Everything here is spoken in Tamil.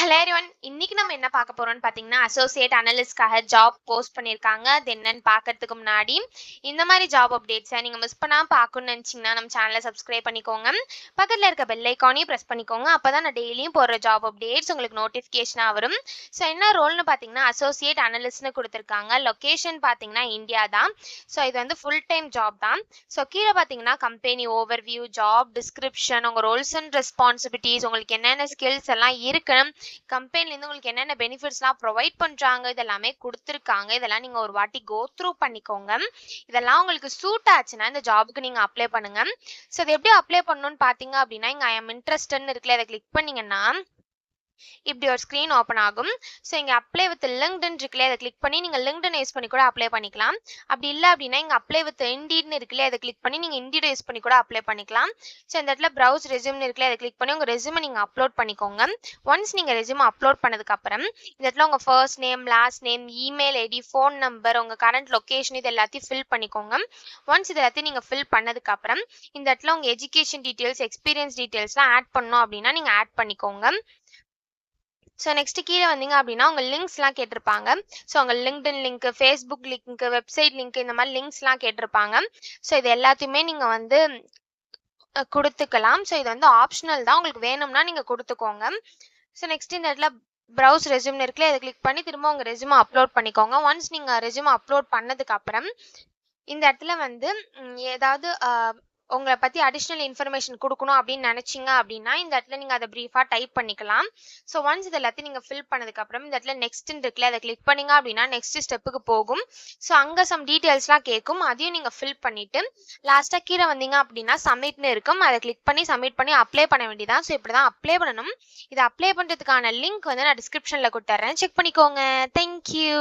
Hello everyone. இன்னைக்கு நம்ம என்ன பார்க்க போறோம்னு பார்த்தீங்கன்னா, அசோசியேட் அனலிஸ்ட்காக ஜாப் போஸ்ட் பண்ணியிருக்காங்க. அது என்னன்னு பார்க்கறதுக்கு முன்னாடி, இந்த மாதிரி ஜாப் அப்டேட்ஸை நீங்க மிஸ் பண்ணாம பார்க்கணும்னு நினைச்சீங்கன்னா, நம்ம சேனலை சப்ஸ்கிரைப் பண்ணிக்கோங்க. பக்கத்துல இருக்க பெல் ஐக்கானையும் பிரஸ் பண்ணிக்கோங்க. அப்பதான் நான் டெய்லியும் போடுற ஜாப் அப்டேட்ஸ் உங்களுக்கு நோட்டிஃபிகேஷனா வரும். ஸோ என்ன ரோல்னு பார்த்தீங்கன்னா, அசோசியேட் அனலிஸ்ட்னு கொடுத்துருக்காங்க. லொகேஷன் பார்த்தீங்கன்னா இந்தியா தான். ஸோ இது வந்து ஃபுல் டைம் ஜாப் தான். ஸோ கீழே பார்த்தீங்கன்னா கம்பெனி ஓவர்வியூ, ஜாப் டிஸ்கிரிப்ஷன், உங்க ரோல்ஸ் அண்ட் ரெஸ்பான்சிபிலிட்டிஸ், உங்களுக்கு என்னென்ன ஸ்கில்ஸ் எல்லாம் இருக்கு, கம்பெனிலேருந்து உங்களுக்கு என்னென்ன பெனிஃபிட்ஸ்லாம் ப்ரொவைட் பண்ணுறாங்க, இதெல்லாமே கொடுத்துருக்காங்க. இதெல்லாம் நீங்கள் ஒரு வாட்டி கோ த்ரூ பண்ணிக்கோங்க. இதெல்லாம் உங்களுக்கு சூட் ஆச்சுன்னா இந்த ஜாபுக்கு நீங்கள் அப்ளை பண்ணுங்க. ஸோ இது எப்படி அப்ளை பண்ணணும்னு பார்த்தீங்க அப்படின்னா, இங்கே ஐ எம் இன்ட்ரெஸ்டட்னு இருக்குல்ல, அதை கிளிக் பண்ணீங்கன்னா இப்படி ஒரு ஸ்க்ரீன் ஓப்பன் ஆகும். ஸோ இங்கே அப்ளை வித் லிங்க்டின் இருக்குல்ல, அதை கிளிக் பண்ணி நீங்கள் லிங்க்டின் யூஸ் பண்ணி கூட அப்ளை பண்ணிக்கலாம். அப்படி இல்லை அப்படின்னா இங்கே அப்ளை வித் இண்டீட்னு இருக்குல்ல, அதை கிளிக் பண்ணி நீங்கள் இண்டீட் யூஸ் பண்ணி கூட அப்ளை பண்ணிக்கலாம். ஸோ இந்த இடத்துல ப்ரௌஸ் ரெஸ்யூம்னு இருக்குல்ல, அதை கிளிக் பண்ணி உங்கள் ரெஸ்யூமை நீங்கள் அப்லோட் பண்ணிக்கோங்க. ஒன்ஸ் நீங்கள் ரெஸ்யூமை அப்லோட் பண்ணதுக்கப்புறம் இந்த இடத்துல உங்கள் first name, last name, email ID, phone number, உங்கள் கரண்ட் லொக்கேஷன் இது எல்லாத்தையும் ஃபில் பண்ணிக்கோங்க. ஒன்ஸ் இது எல்லாத்தையும் நீங்கள் ஃபில் பண்ணதுக்கப்புறம் இந்த இடத்துல உங்கள் எஜுகேஷன் டீட்டெயில்ஸ், எக்ஸ்பீரியன்ஸ் டீட்டெயில்ஸ்லாம் ஆட் பண்ணணும் அப்படின்னா நீங்கள் ஆட் பண்ணிக்கோங்க. ஸோ நெக்ஸ்ட் கீழே வந்தீங்க அப்படின்னா உங்கள் லிங்க்ஸ்லாம் கேட்டிருப்பாங்க. ஸோ உங்கள் LinkedIn link, Facebook link, website link, இந்த மாதிரி லிங்க்ஸ்லாம் கேட்டிருப்பாங்க. ஸோ இது எல்லாத்தையுமே நீங்கள் வந்து கொடுத்துக்கலாம். ஸோ இது வந்து ஆப்ஷனல் தான், உங்களுக்கு வேணும்னா நீங்கள் கொடுத்துக்கோங்க. ஸோ நெக்ஸ்ட் இந்த இடத்துல ப்ரௌஸ் ரெஸ்யூம்னு இருக்குல்ல, இதை கிளிக் பண்ணி திரும்ப உங்கள் ரெஸ்யூமை அப்லோட் பண்ணிக்கோங்க. ஒன்ஸ் நீங்கள் ரெஸ்யூமை அப்லோட் பண்ணதுக்கப்புறம் இந்த இடத்துல வந்து ஏதாவது உங்களை பற்றி அடிஷ்னல் இன்ஃபர்மேஷன் கொடுக்கணும் அப்படின்னு நினச்சிங்க அப்படின்னா இந்த இடத்துல நீங்கள் அதை ப்ரீஃபாக டைப் பண்ணிக்கலாம். ஸோ ஒன்ஸ் இது எல்லாத்தையும் நீங்கள் ஃபில் பண்ணதுக்கப்புறம் இந்த இடத்துல நெக்ஸ்ட்னு இருக்குல்ல, அதை கிளிக் பண்ணிங்க அப்படின்னா நெக்ஸ்ட் ஸ்டெப்புக்கு போகும். ஸோ அங்கே சம் டீட்டெயில்ஸ்லாம் கேட்கும், அதையும் நீங்கள் ஃபில் பண்ணிவிட்டு லாஸ்ட்டாக கீழே வந்தீங்க அப்படின்னா சப்மிட்னு இருக்கும், அதை கிளிக் பண்ணி சப்மிட் பண்ணி அப்ளை பண்ண வேண்டியதான். ஸோ இப்படி தான் அப்ளை பண்ணணும். இதை அப்ளை பண்ணுறதுக்கான லிங்க் வந்து நான் டிஸ்கிரிப்ஷனில் கொடுத்துட்றேன், செக் பண்ணிக்கோங்க. தேங்க்யூ.